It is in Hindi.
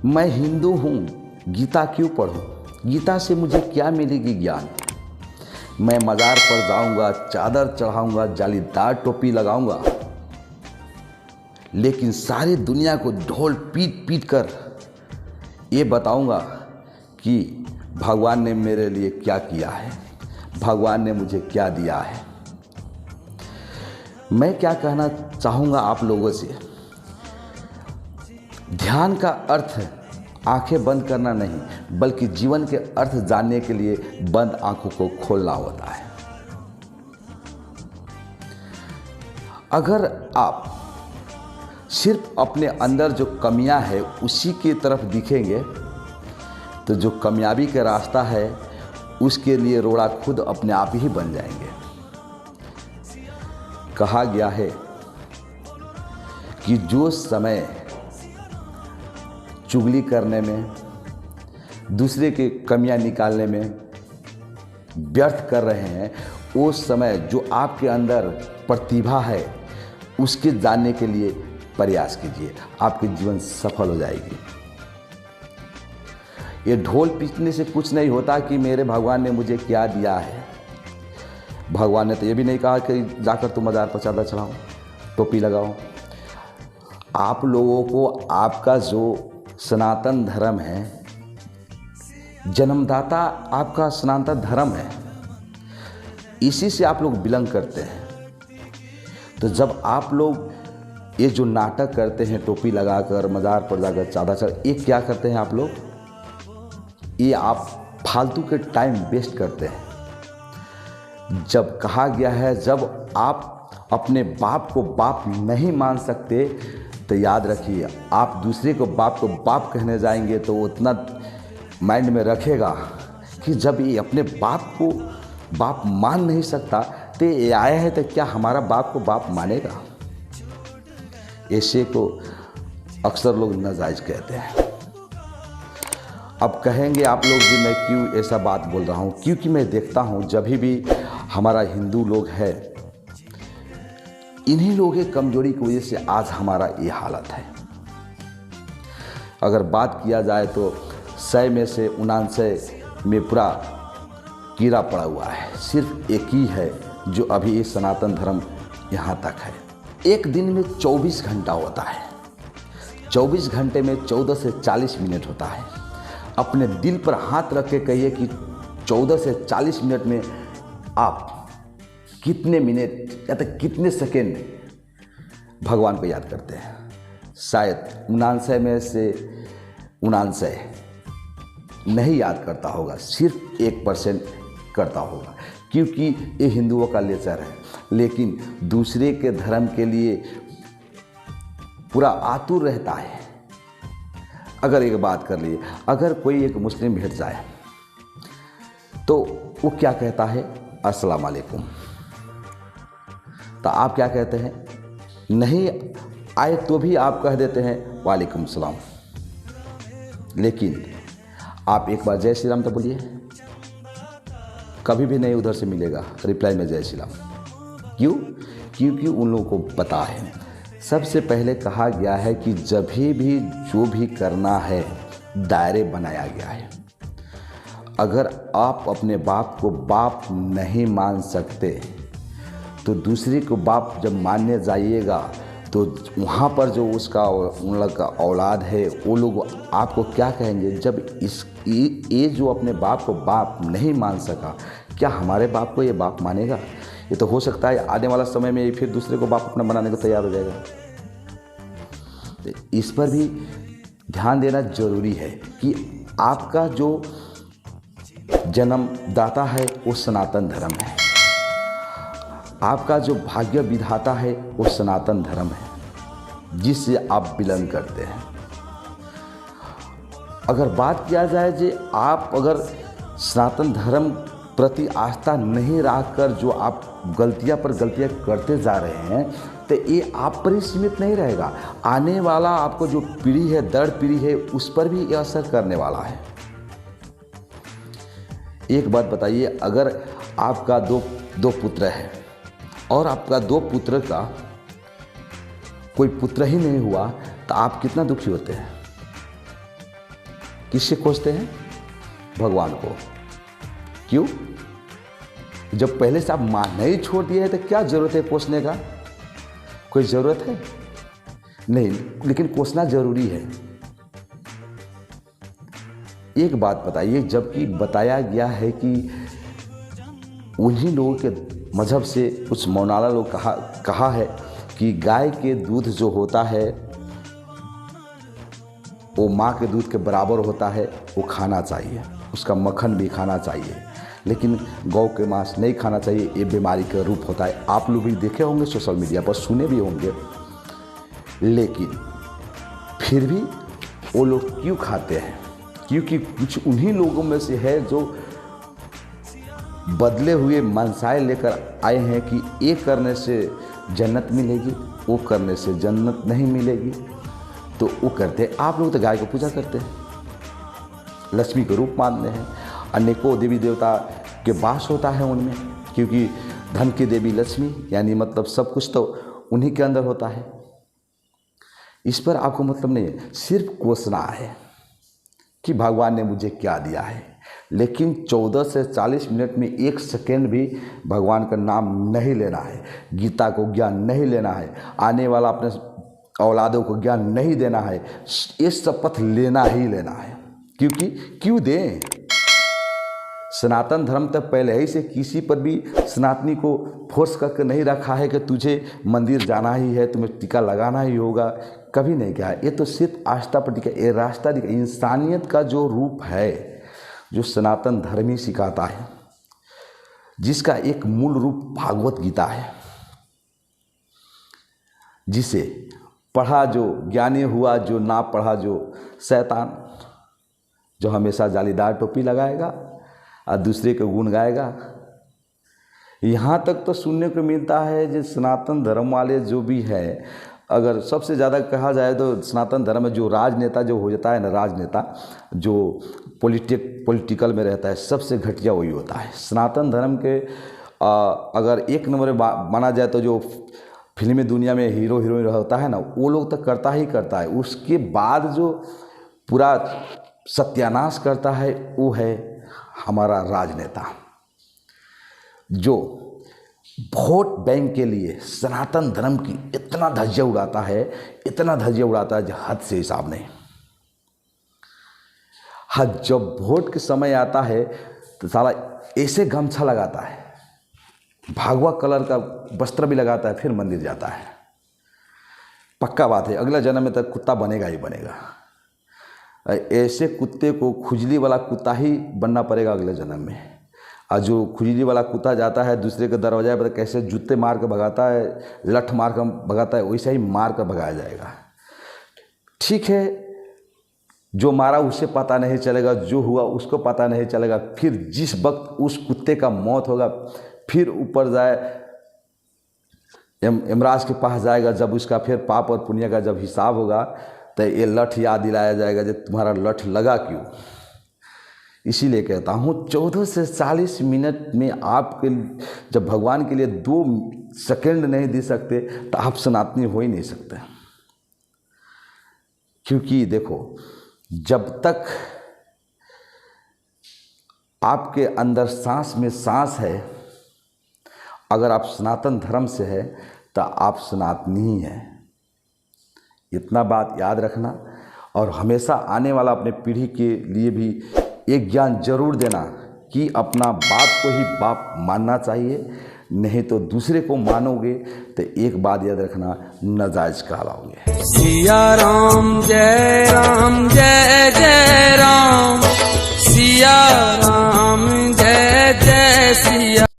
मैं हिंदू हूँ, गीता क्यों पढूं? गीता से मुझे क्या मिलेगी ज्ञान? मैं मज़ार पर जाऊंगा, चादर चढ़ाऊंगा, जालीदार टोपी लगाऊंगा, लेकिन सारी दुनिया को ढोल पीट पीट कर ये बताऊंगा कि भगवान ने मेरे लिए क्या किया है, भगवान ने मुझे क्या दिया है। मैं क्या कहना चाहूँगा आप लोगों से, ध्यान का अर्थ आंखें बंद करना नहीं, बल्कि जीवन के अर्थ जानने के लिए बंद आंखों को खोलना होता है। अगर आप सिर्फ अपने अंदर जो कमियां है उसी की तरफ दिखेंगे तो जो कामयाबी का रास्ता है उसके लिए रोड़ा खुद अपने आप ही बन जाएंगे। कहा गया है कि जो समय चुगली करने में, दूसरे की कमियां निकालने में व्यर्थ कर रहे हैं, वो समय जो आपके अंदर प्रतिभा है उसके जानने के लिए प्रयास कीजिए, आपकी जीवन सफल हो जाएगी। ये ढोल पीटने से कुछ नहीं होता कि मेरे भगवान ने मुझे क्या दिया है। भगवान ने तो ये भी नहीं कहा कि जाकर तुम मज़ार पर चादर चढ़ाओ, टोपी लगाओ। आप लोगों को आपका जो सनातन धर्म है, जन्मदाता आपका सनातन धर्म है, इसी से आप लोग बिलोंग करते हैं। तो जब आप लोग ये जो नाटक करते हैं, टोपी लगाकर मज़ार पर जाकर चादर चढ़, ये क्या करते हैं आप लोग? ये आप फालतू के टाइम वेस्ट करते हैं। जब कहा गया है जब आप अपने बाप को बाप नहीं मान सकते तो याद रखिए, आप दूसरे को बाप कहने जाएंगे तो उतना माइंड में रखेगा कि जब ये अपने बाप को बाप मान नहीं सकता तो ये आया है तो क्या हमारा बाप को बाप मानेगा? ऐसे को अक्सर लोग नाजायज कहते हैं। अब कहेंगे आप लोग कि मैं क्यों ऐसा बात बोल रहा हूँ? क्योंकि मैं देखता हूँ जब भी हमारा हिंदू लोग है, इन्हीं लोगों की कमजोरी की वजह से आज हमारा ये हालत है। अगर बात किया जाए तो 100 में से 99 में पूरा कीड़ा पड़ा हुआ है, सिर्फ एक ही है जो अभी ये सनातन धर्म यहाँ तक है। एक दिन में 24 घंटा होता है, 24 घंटे में 14 से 40 मिनट होता है। अपने दिल पर हाथ रख के कहिए कि 14 से 40 मिनट में आप कितने मिनट या तो कितने सेकेंड भगवान को याद करते हैं? शायद 99 में से 99 नहीं याद करता होगा, सिर्फ 1% करता होगा, क्योंकि ये हिंदुओं का नेचर है। लेकिन दूसरे के धर्म के लिए पूरा आतुर रहता है। अगर एक बात कर लिए, अगर कोई एक मुस्लिम भेट जाए तो वो क्या कहता है? अस्सलाम वालेकुम। तो आप क्या कहते हैं? नहीं आए तो भी आप कह देते हैं वालेकुम सलाम। लेकिन आप एक बार जय श्री राम तो बोलिए, कभी भी नहीं उधर से मिलेगा रिप्लाई में जय श्री राम। क्यों? क्योंकि उन लोगों को पता है। सबसे पहले कहा गया है कि जब भी जो भी करना है दायरे बनाया गया है। अगर आप अपने बाप को बाप नहीं मान सकते तो दूसरे को बाप जब मानने जाइएगा तो वहाँ पर जो उसका उन लोग का औलाद है वो लोग आपको क्या कहेंगे? जब ये जो अपने बाप को बाप नहीं मान सका, क्या हमारे बाप को ये बाप मानेगा? ये तो हो सकता है आने वाला समय में फिर दूसरे को बाप अपना बनाने को तैयार हो जाएगा। तो इस पर भी ध्यान देना जरूरी है कि आपका जो जन्मदाता है वो सनातन धर्म है, आपका जो भाग्य विधाता है वो सनातन धर्म है जिससे आप बिलोंग करते हैं। अगर बात किया जाए कि आप अगर सनातन धर्म प्रति आस्था नहीं रखकर जो आप गलतियां पर गलतियां करते जा रहे हैं तो ये आप पर ही सीमित नहीं रहेगा। आने वाला आपको जो पीढ़ी है, दर पीढ़ी है, उस पर भी ये असर करने वाला है। एक बात बताइए, अगर आपका दो पुत्र है और आपका 2 पुत्र का कोई पुत्र ही नहीं हुआ तो आप कितना दुखी होते हैं? किससे खोजते हैं? भगवान को। क्यों? जब पहले से आप मानना ही छोड़ दिया है तो क्या जरूरत है कोसने का? कोई ज़रूरत है नहीं, लेकिन कोसना ज़रूरी है। एक बात बताइए, जबकि बताया गया है कि उन्हीं लोगों के मजहब से कुछ मौलाना लोग कहा है कि गाय के दूध जो होता है वो माँ के दूध के बराबर होता है, वो खाना चाहिए, उसका मक्खन भी खाना चाहिए, लेकिन गौ के मांस नहीं खाना चाहिए, ये बीमारी का रूप होता है। आप लोग भी देखे होंगे सोशल मीडिया पर, सुने भी होंगे, लेकिन फिर भी वो लोग क्यों खाते हैं? क्योंकि कुछ उन्हीं लोगों में से है जो बदले हुए मनसाए लेकर आए हैं कि ये करने से जन्नत मिलेगी, वो करने से जन्नत नहीं मिलेगी, तो वो करते हैं। आप लोग तो गाय को पूजा करते हैं, लक्ष्मी के रूप मानते हैं, अनेकों देवी देवता के वास होता है उनमें, क्योंकि धन की देवी लक्ष्मी, यानी मतलब सब कुछ तो उन्हीं के अंदर होता है। इस पर आपको मतलब नहीं है, सिर्फ कोसना है कि भगवान ने मुझे क्या दिया है, लेकिन 14 से 40 मिनट में 1 सेकेंड भी भगवान का नाम नहीं लेना है, गीता को ज्ञान नहीं लेना है, आने वाला अपने औलादों को ज्ञान नहीं देना है, ये शपथ लेना ही लेना है। क्योंकि क्यों दें? सनातन धर्म तक पहले ही से किसी पर भी सनातनी को फोर्स करके नहीं रखा है कि तुझे मंदिर जाना ही है, तुम्हें टीका लगाना ही होगा, कभी नहीं किया है। ये तो सिर्फ आस्था पर टीका, ये रास्ता दिखा, इंसानियत का जो रूप है जो सनातन धर्म ही सिखाता है, जिसका एक मूल रूप भागवत गीता है, जिसे पढ़ा जो ज्ञानी हुआ, जो ना पढ़ा जो शैतान, जो हमेशा जालीदार टोपी लगाएगा और दूसरे के गुण गाएगा। यहाँ तक तो सुनने को मिलता है जो सनातन धर्म वाले जो भी है, अगर सबसे ज़्यादा कहा जाए तो सनातन धर्म में जो राजनेता जो हो जाता है ना, राजनेता जो पॉलिटिकल में रहता है, सबसे घटिया वही होता है। सनातन धर्म के अगर एक नंबर माना जाए तो जो फिल्मी दुनिया में हीरो हीरोइन होता है ना, वो लोग तो करता ही करता है। उसके बाद जो पूरा सत्यानाश करता है वो है हमारा राजनेता, जो वोट बैंक के लिए सनातन धर्म की इतना धज्जिया उड़ाता है, इतना धज्जिया उड़ाता है जो हद से हिसाब नहीं। हद जब वोट के समय आता है तो साला ऐसे गमछा लगाता है, भागवा कलर का वस्त्र भी लगाता है, फिर मंदिर जाता है। पक्का बात है, अगला जन्म में तक कुत्ता बनेगा ही बनेगा। ऐसे कुत्ते को खुजली वाला कुत्ता ही बनना पड़ेगा अगले जन्म में। और जो खुजली वाला कुत्ता जाता है दूसरे के दरवाजे पर कैसे जूते मार कर भगाता है, लठ मार कर भगाता है, वैसे ही मार कर भगाया जाएगा। ठीक है, जो मारा उसे पता नहीं चलेगा, जो हुआ उसको पता नहीं चलेगा। फिर जिस वक्त उस कुत्ते का मौत होगा, फिर ऊपर जाए यमराज के पास जाएगा, जब उसका फिर पाप और पुण्य का जब हिसाब होगा तो ये लठ याद दिलाया जाएगा जो तुम्हारा लठ लगा क्यों। इसीलिए कहता हूँ 14 से 40 मिनट में आपके जब भगवान के लिए 2 सेकंड नहीं दे सकते तो आप सनातनी हो ही नहीं सकते। क्योंकि देखो, जब तक आपके अंदर सांस में सांस है, अगर आप सनातन धर्म से है तो आप सनातनी ही हैं। इतना बात याद रखना, और हमेशा आने वाला अपने पीढ़ी के लिए भी एक ज्ञान जरूर देना कि अपना बाप को ही बाप मानना चाहिए, नहीं तो दूसरे को मानोगे तो एक बात याद रखना, नाजायज कहलाओगे। सिया राम जय जय